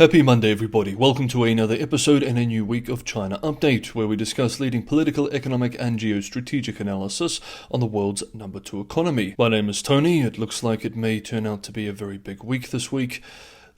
Happy Monday, everybody. Welcome to another episode and a new week of China Update, where we discuss leading political, economic, and geostrategic analysis on the world's number 2 economy. My name is Tony. It looks like it may turn out to be a very big week this week.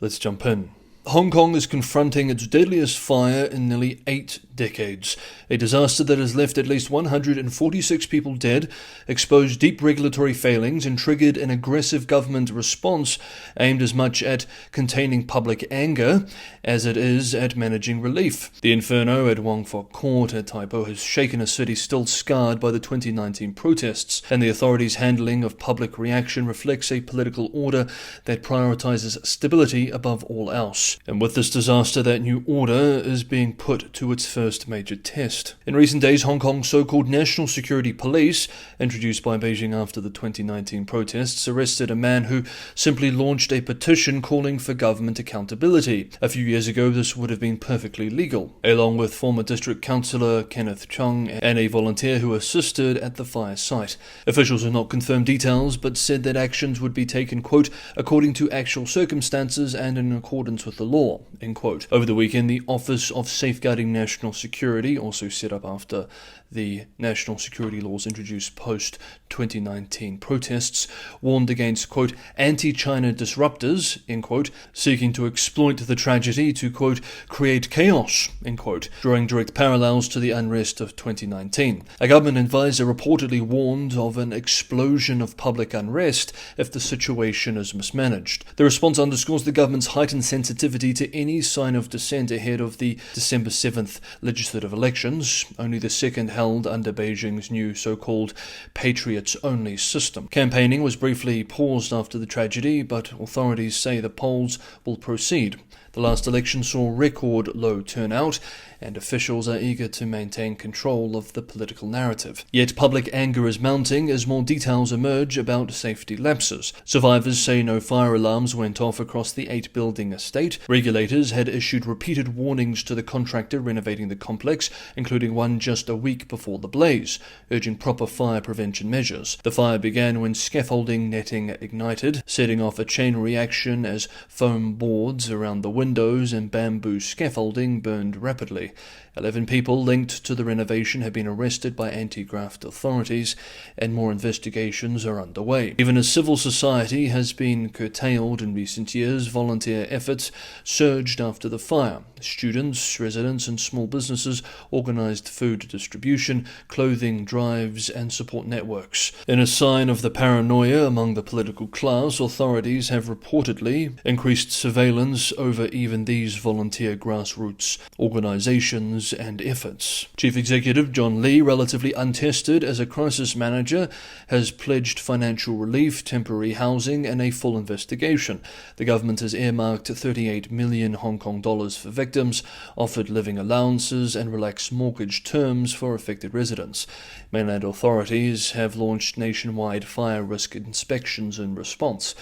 Let's jump in. Hong Kong is confronting its deadliest fire in nearly 8 decades. A disaster that has left at least 146 people dead, exposed deep regulatory failings, and triggered an aggressive government response aimed as much at containing public anger as it is at managing relief. The inferno at Wong Fok Court at Tai Po has shaken a city still scarred by the 2019 protests, and the authorities' handling of public reaction reflects a political order that prioritizes stability above all else. And with this disaster, that new order is being put to its first major test. In recent days, Hong Kong's so-called National Security Police, introduced by Beijing after the 2019 protests, arrested a man who simply launched a petition calling for government accountability. A few years ago, this would have been perfectly legal, along with former district councillor Kenneth Chung and a volunteer who assisted at the fire site. Officials have not confirmed details, but said that actions would be taken, quote, according to actual circumstances and in accordance with the law, end quote. Over the weekend, the Office of Safeguarding National Security, also set up after the national security laws introduced post-2019 protests, warned against, quote, anti-China disruptors, end quote, seeking to exploit the tragedy to, quote, create chaos, end quote, drawing direct parallels to the unrest of 2019. A government advisor reportedly warned of an explosion of public unrest if the situation is mismanaged. The response underscores the government's heightened sensitivity to any sign of dissent ahead of the December 7th legislative elections, only the second held under Beijing's new so-called patriots-only system. Campaigning was briefly paused after the tragedy, but authorities say the polls will proceed. The last election saw record low turnout, and officials are eager to maintain control of the political narrative. Yet public anger is mounting as more details emerge about safety lapses. Survivors say no fire alarms went off across the 8-building estate. Regulators had issued repeated warnings to the contractor renovating the complex, including one just a week before the blaze, urging proper fire prevention measures. The fire began when scaffolding netting ignited, setting off a chain reaction as foam boards around the windows and bamboo scaffolding burned rapidly. 11 people linked to the renovation have been arrested by anti-graft authorities, and more investigations are underway. Even as civil society has been curtailed in recent years, volunteer efforts surged after the fire. Students, residents, and small businesses organized food distribution, clothing drives, and support networks. In a sign of the paranoia among the political class, authorities have reportedly increased surveillance over even these volunteer grassroots organizations and efforts. Chief Executive John Lee, relatively untested as a crisis manager, has pledged financial relief, temporary housing, and a full investigation. The government has earmarked 38 million Hong Kong dollars for victims, offered living allowances, and relaxed mortgage terms for affected residents. Mainland authorities have launched nationwide fire risk inspections in response.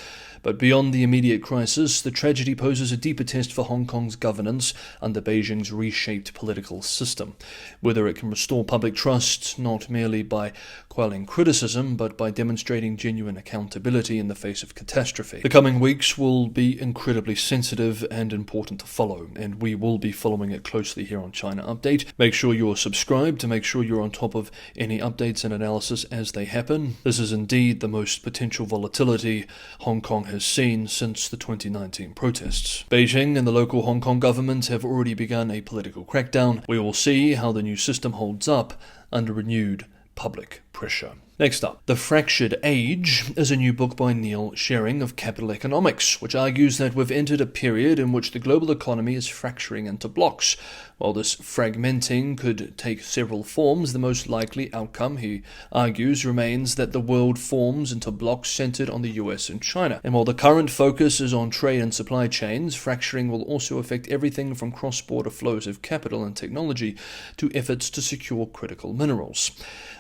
But beyond the immediate crisis, the tragedy poses a deeper test for Hong Kong's governance under Beijing's reshaped political system. Whether it can restore public trust, not merely by quelling criticism, but by demonstrating genuine accountability in the face of catastrophe. The coming weeks will be incredibly sensitive and important to follow, and we will be following it closely here on China Update. Make sure you're subscribed to make sure you're on top of any updates and analysis as they happen. This is indeed the most potential volatility Hong Kong has seen since the 2019 protests. Beijing and the local Hong Kong government have already begun a political crackdown. We will see how the new system holds up under renewed public pressure. Next up, The Fractured Age is a new book by Neil Shering of Capital Economics, which argues that we've entered a period in which the global economy is fracturing into blocks. While this fragmenting could take several forms, the most likely outcome, he argues, remains that the world forms into blocks centered on the US and China. And while the current focus is on trade and supply chains, fracturing will also affect everything from cross-border flows of capital and technology to efforts to secure critical minerals.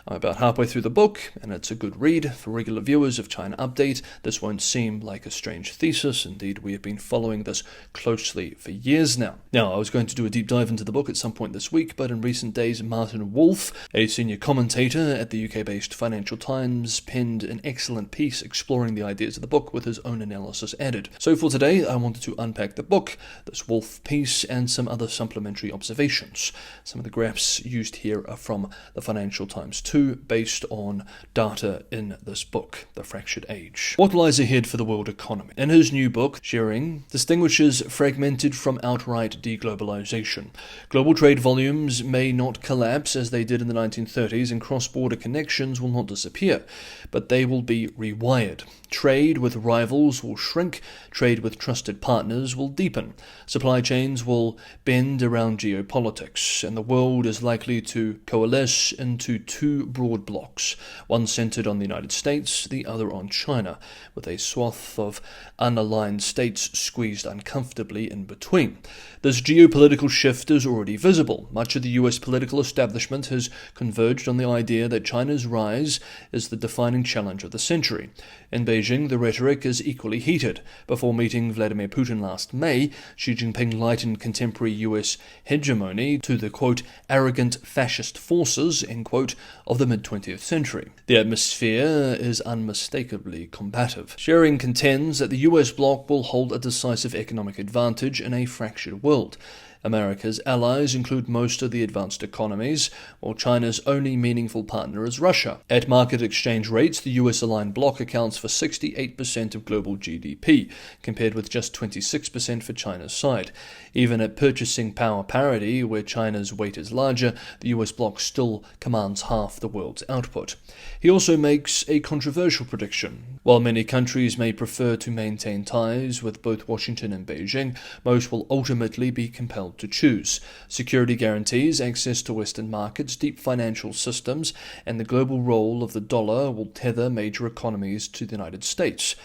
I'm about halfway halfway through the book, and it's a good read for regular viewers of China Update. This won't seem like a strange thesis. Indeed, we have been following this closely for years now. Now, I was going to do a deep dive into the book at some point this week, but in recent days, Martin Wolf, a senior commentator at the UK-based Financial Times, penned an excellent piece exploring the ideas of the book with his own analysis added. So for today, I wanted to unpack the book, this Wolf piece, and some other supplementary observations. Some of the graphs used here are from the Financial Times too, based on data in this book, The Fractured Age. What lies ahead for the world economy? In his new book, Shearing distinguishes fragmented from outright deglobalization. Global trade volumes may not collapse as they did in the 1930s, and cross-border connections will not disappear, but they will be rewired. Trade with rivals will shrink, trade with trusted partners will deepen. Supply chains will bend around geopolitics, and the world is likely to coalesce into two broad blocs, one centered on the United States, the other on China, with a swath of unaligned states squeezed uncomfortably in between. This geopolitical shift is already visible. Much of the US political establishment has converged on the idea that China's rise is the defining challenge of the century. In Beijing, the rhetoric is equally heated. Before meeting Vladimir Putin last May, Xi Jinping likened contemporary US hegemony to the, quote, arrogant fascist forces, end quote, of the mid-20th century. The atmosphere is unmistakably combative. Shearing contends that the US bloc will hold a decisive economic advantage in a fractured world. America's allies include most of the advanced economies, while China's only meaningful partner is Russia. At market exchange rates, the US-aligned bloc accounts for 68% of global GDP, compared with just 26% for China's side. Even at purchasing power parity, where China's weight is larger, the US bloc still commands half the world's output. He also makes a controversial prediction. While many countries may prefer to maintain ties with both Washington and Beijing, most will ultimately be compelled to choose. Security guarantees, access to Western markets, deep financial systems, and the global role of the dollar will tether major economies to the United States.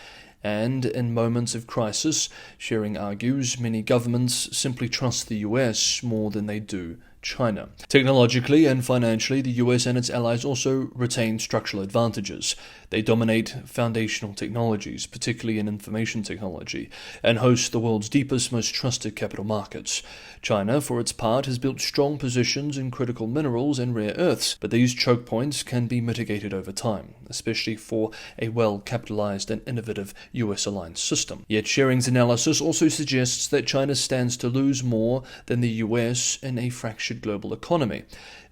And in moments of crisis, Shearing argues, many governments simply trust the US more than they do China. Technologically and financially, the US and its allies also retain structural advantages. They dominate foundational technologies, particularly in information technology, and host the world's deepest, most trusted capital markets. China, for its part, has built strong positions in critical minerals and rare earths, but these choke points can be mitigated over time, especially for a well-capitalized and innovative US-aligned system. Yet Shearing's analysis also suggests that China stands to lose more than the US in a fractured global economy.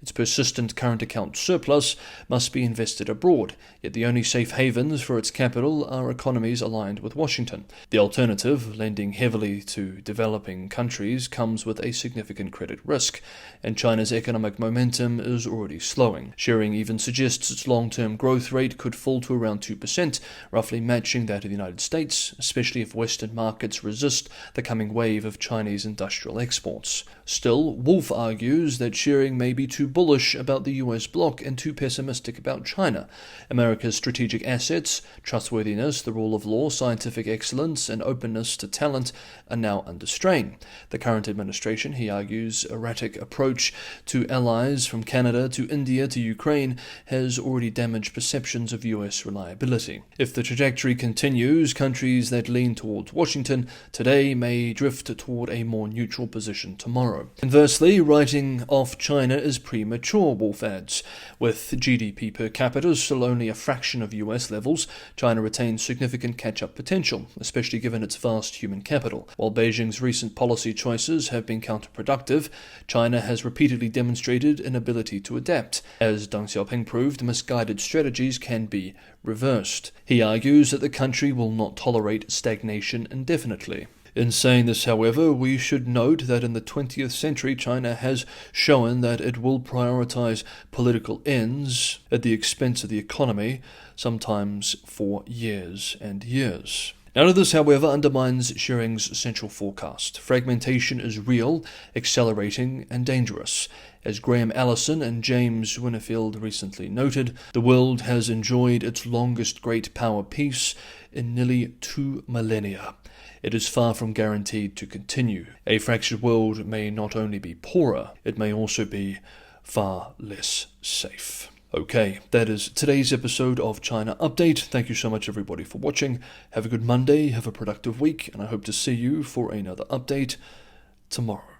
Its persistent current account surplus must be invested abroad, yet the only safe havens for its capital are economies aligned with Washington. The alternative, lending heavily to developing countries, comes with a significant credit risk, and China's economic momentum is already slowing. Shearing even suggests its long-term growth rate could fall to around 2%, roughly matching that of the United States, especially if Western markets resist the coming wave of Chinese industrial exports. Still, Wolf argues that Shearing may be too bullish about the US bloc and too pessimistic about China. America's strategic assets, trustworthiness, the rule of law, scientific excellence, and openness to talent are now under strain. The current administration, he argues, erratic approach to allies from Canada to India to Ukraine has already damaged perceptions of US reliability. If the trajectory continues, countries that lean towards Washington today may drift toward a more neutral position tomorrow. Conversely, writing off China is premature, Wolf adds. With GDP per capita still only a fraction of US levels, China retains significant catch-up potential, especially given its vast human capital. While Beijing's recent policy choices have been counterproductive, China has repeatedly demonstrated an ability to adapt. As Deng Xiaoping proved, misguided strategies can be reversed. He argues that the country will not tolerate stagnation indefinitely. In saying this, however, we should note that in the 20th century, China has shown that it will prioritize political ends at the expense of the economy, sometimes for years and years. None of this, however, undermines Shearing's central forecast. Fragmentation is real, accelerating, and dangerous. As Graham Allison and James Winfield recently noted, the world has enjoyed its longest great power peace in nearly 2 millennia. It is far from guaranteed to continue. A fractured world may not only be poorer, it may also be far less safe. Okay, that is today's episode of China Update. Thank you so much, everybody, for watching. Have a good Monday, have a productive week, and I hope to see you for another update tomorrow.